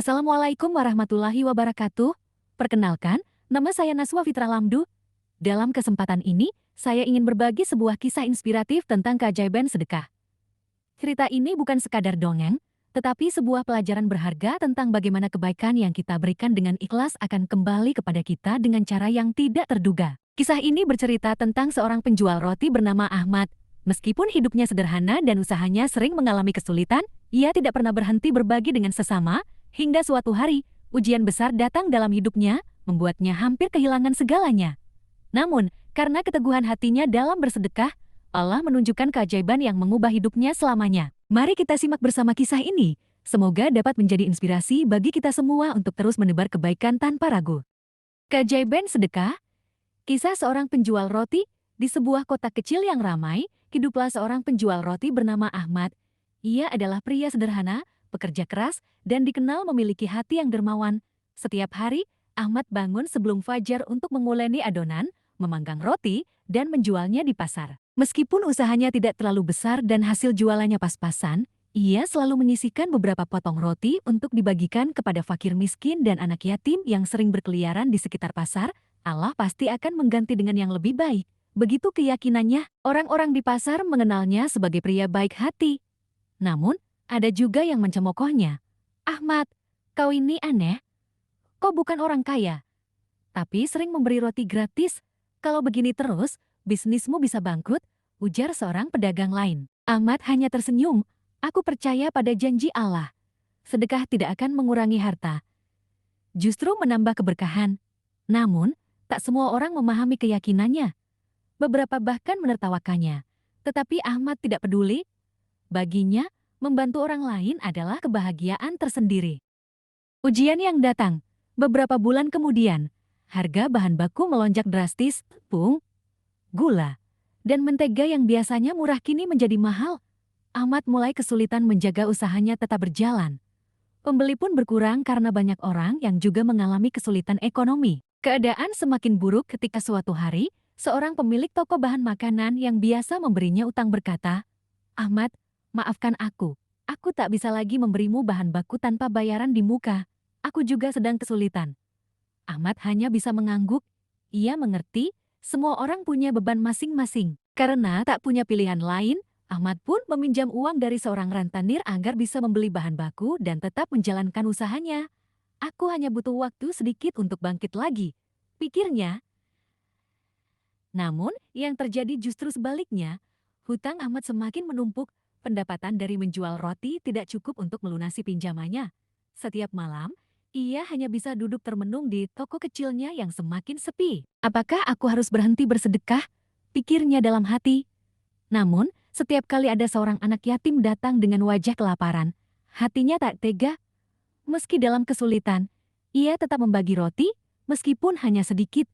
Assalamualaikum warahmatullahi wabarakatuh. Perkenalkan, nama saya Naswa Fitra Lamdu. Dalam kesempatan ini, saya ingin berbagi sebuah kisah inspiratif tentang keajaiban sedekah. Cerita ini bukan sekadar dongeng, tetapi sebuah pelajaran berharga tentang bagaimana kebaikan yang kita berikan dengan ikhlas akan kembali kepada kita dengan cara yang tidak terduga. Kisah ini bercerita tentang seorang penjual roti bernama Ahmad. Meskipun hidupnya sederhana dan usahanya sering mengalami kesulitan, ia tidak pernah berhenti berbagi dengan sesama. Hingga suatu hari, ujian besar datang dalam hidupnya, membuatnya hampir kehilangan segalanya. Namun, karena keteguhan hatinya dalam bersedekah, Allah menunjukkan keajaiban yang mengubah hidupnya selamanya. Mari kita simak bersama kisah ini. Semoga dapat menjadi inspirasi bagi kita semua untuk terus menebar kebaikan tanpa ragu. Keajaiban sedekah. Kisah seorang penjual roti. Di sebuah kota kecil yang ramai, hiduplah seorang penjual roti bernama Ahmad. Ia adalah pria sederhana, pekerja keras, dan dikenal memiliki hati yang dermawan. Setiap hari, Ahmad bangun sebelum fajar untuk menguleni adonan, memanggang roti, dan menjualnya di pasar. Meskipun usahanya tidak terlalu besar dan hasil jualannya pas-pasan, ia selalu menyisihkan beberapa potong roti untuk dibagikan kepada fakir miskin dan anak yatim yang sering berkeliaran di sekitar pasar. Allah pasti akan mengganti dengan yang lebih baik. Begitu keyakinannya, orang-orang di pasar mengenalnya sebagai pria baik hati. Namun, ada juga yang mencemoohnya. Ahmad, kau ini aneh. Kau bukan orang kaya, tapi sering memberi roti gratis. Kalau begini terus, bisnismu bisa bangkrut, ujar seorang pedagang lain. Ahmad hanya tersenyum. Aku percaya pada janji Allah. Sedekah tidak akan mengurangi harta, justru menambah keberkahan. Namun, tak semua orang memahami keyakinannya. Beberapa bahkan menertawakannya. Tetapi Ahmad tidak peduli. Baginya, membantu orang lain adalah kebahagiaan tersendiri. Ujian yang datang. Beberapa bulan kemudian, harga bahan baku melonjak drastis, tepung, gula, dan mentega yang biasanya murah kini menjadi mahal. Ahmad mulai kesulitan menjaga usahanya tetap berjalan. Pembeli pun berkurang karena banyak orang yang juga mengalami kesulitan ekonomi. Keadaan semakin buruk ketika suatu hari, seorang pemilik toko bahan makanan yang biasa memberinya utang berkata, "Ahmad, maafkan aku tak bisa lagi memberimu bahan baku tanpa bayaran di muka. Aku juga sedang kesulitan." Ahmad hanya bisa mengangguk. Ia mengerti, semua orang punya beban masing-masing. Karena tak punya pilihan lain, Ahmad pun meminjam uang dari seorang rentenir agar bisa membeli bahan baku dan tetap menjalankan usahanya. Aku hanya butuh waktu sedikit untuk bangkit lagi, pikirnya. Namun, yang terjadi justru sebaliknya. Hutang Ahmad semakin menumpuk. Pendapatan dari menjual roti tidak cukup untuk melunasi pinjamannya. Setiap malam, ia hanya bisa duduk termenung di toko kecilnya yang semakin sepi. Apakah aku harus berhenti bersedekah? Pikirnya dalam hati. Namun, setiap kali ada seorang anak yatim datang dengan wajah kelaparan, hatinya tak tega. Meski dalam kesulitan, ia tetap membagi roti, meskipun hanya sedikit.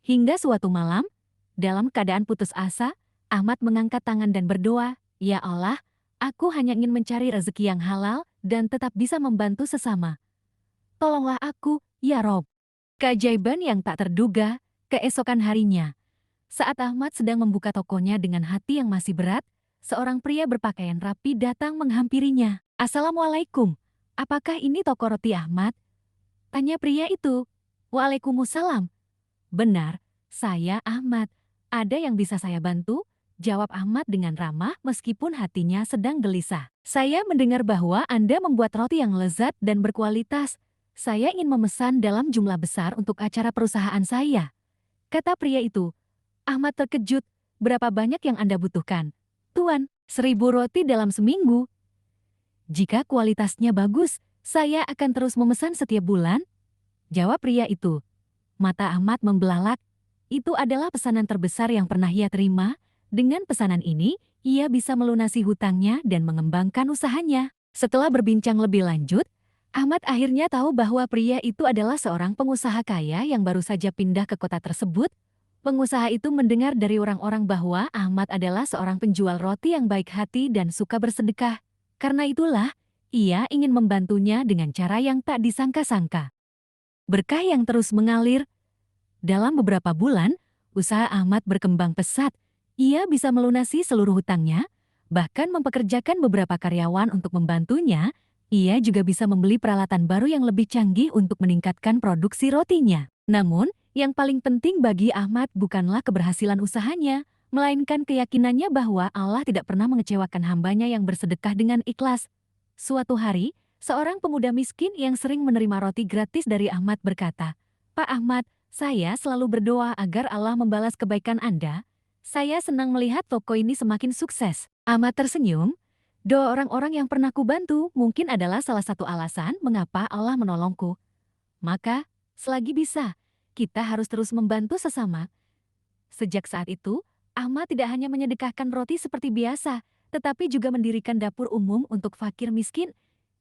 Hingga suatu malam, dalam keadaan putus asa, Ahmad mengangkat tangan dan berdoa, "Ya Allah, aku hanya ingin mencari rezeki yang halal dan tetap bisa membantu sesama. Tolonglah aku, ya Rob." Keajaiban yang tak terduga, keesokan harinya. Saat Ahmad sedang membuka tokonya dengan hati yang masih berat, seorang pria berpakaian rapi datang menghampirinya. "Assalamualaikum, apakah ini toko roti Ahmad?" tanya pria itu. "Waalaikumsalam." "Benar, saya Ahmad. Ada yang bisa saya bantu?" jawab Ahmad dengan ramah meskipun hatinya sedang gelisah. "Saya mendengar bahwa Anda membuat roti yang lezat dan berkualitas. Saya ingin memesan dalam jumlah besar untuk acara perusahaan saya," kata pria itu. Ahmad terkejut. "Berapa banyak yang Anda butuhkan?" "Tuan, 1000 roti dalam seminggu." "Jika kualitasnya bagus, saya akan terus memesan setiap bulan," jawab pria itu. Mata Ahmad membelalak. Itu adalah pesanan terbesar yang pernah ia terima. Dengan pesanan ini, ia bisa melunasi hutangnya dan mengembangkan usahanya. Setelah berbincang lebih lanjut, Ahmad akhirnya tahu bahwa pria itu adalah seorang pengusaha kaya yang baru saja pindah ke kota tersebut. Pengusaha itu mendengar dari orang-orang bahwa Ahmad adalah seorang penjual roti yang baik hati dan suka bersedekah. Karena itulah, ia ingin membantunya dengan cara yang tak disangka-sangka. Berkah yang terus mengalir. Dalam beberapa bulan, usaha Ahmad berkembang pesat. Ia bisa melunasi seluruh hutangnya, bahkan mempekerjakan beberapa karyawan untuk membantunya. Ia juga bisa membeli peralatan baru yang lebih canggih untuk meningkatkan produksi rotinya. Namun, yang paling penting bagi Ahmad bukanlah keberhasilan usahanya, melainkan keyakinannya bahwa Allah tidak pernah mengecewakan hambanya yang bersedekah dengan ikhlas. Suatu hari, seorang pemuda miskin yang sering menerima roti gratis dari Ahmad berkata, "Pak Ahmad, saya selalu berdoa agar Allah membalas kebaikan Anda. Saya senang melihat toko ini semakin sukses." Ahmad tersenyum. Doa orang-orang yang pernah kubantu mungkin adalah salah satu alasan mengapa Allah menolongku. Maka, selagi bisa, kita harus terus membantu sesama. Sejak saat itu, Ahmad tidak hanya menyedekahkan roti seperti biasa, tetapi juga mendirikan dapur umum untuk fakir miskin.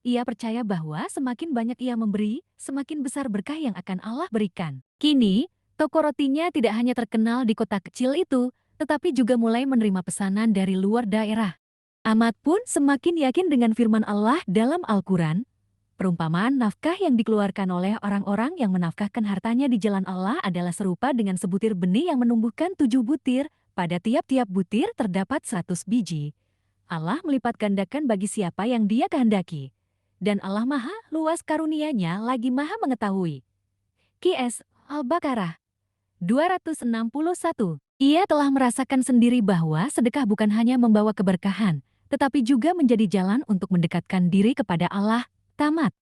Ia percaya bahwa semakin banyak ia memberi, semakin besar berkah yang akan Allah berikan. Kini, toko rotinya tidak hanya terkenal di kota kecil itu, tetapi juga mulai menerima pesanan dari luar daerah. Ahmad pun semakin yakin dengan firman Allah dalam Al-Quran. Perumpamaan nafkah yang dikeluarkan oleh orang-orang yang menafkahkan hartanya di jalan Allah adalah serupa dengan sebutir benih yang menumbuhkan 7 butir, pada tiap-tiap butir terdapat 100 biji. Allah melipat gandakan bagi siapa yang Dia kehendaki. Dan Allah Maha luas karunia-Nya lagi Maha mengetahui. QS Al-Baqarah 261. Ia telah merasakan sendiri bahwa sedekah bukan hanya membawa keberkahan, tetapi juga menjadi jalan untuk mendekatkan diri kepada Allah. Tamat.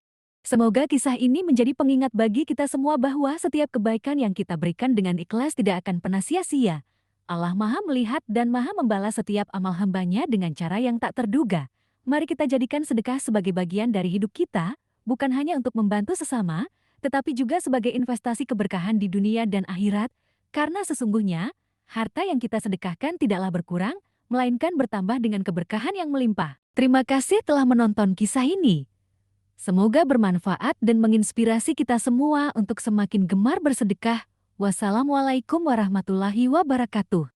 Semoga kisah ini menjadi pengingat bagi kita semua bahwa setiap kebaikan yang kita berikan dengan ikhlas tidak akan pernah sia-sia. Allah Maha melihat dan Maha membalas setiap amal hambanya dengan cara yang tak terduga. Mari kita jadikan sedekah sebagai bagian dari hidup kita, bukan hanya untuk membantu sesama, tetapi juga sebagai investasi keberkahan di dunia dan akhirat, karena sesungguhnya, harta yang kita sedekahkan tidaklah berkurang, melainkan bertambah dengan keberkahan yang melimpah. Terima kasih telah menonton kisah ini. Semoga bermanfaat dan menginspirasi kita semua untuk semakin gemar bersedekah. Wassalamualaikum warahmatullahi wabarakatuh.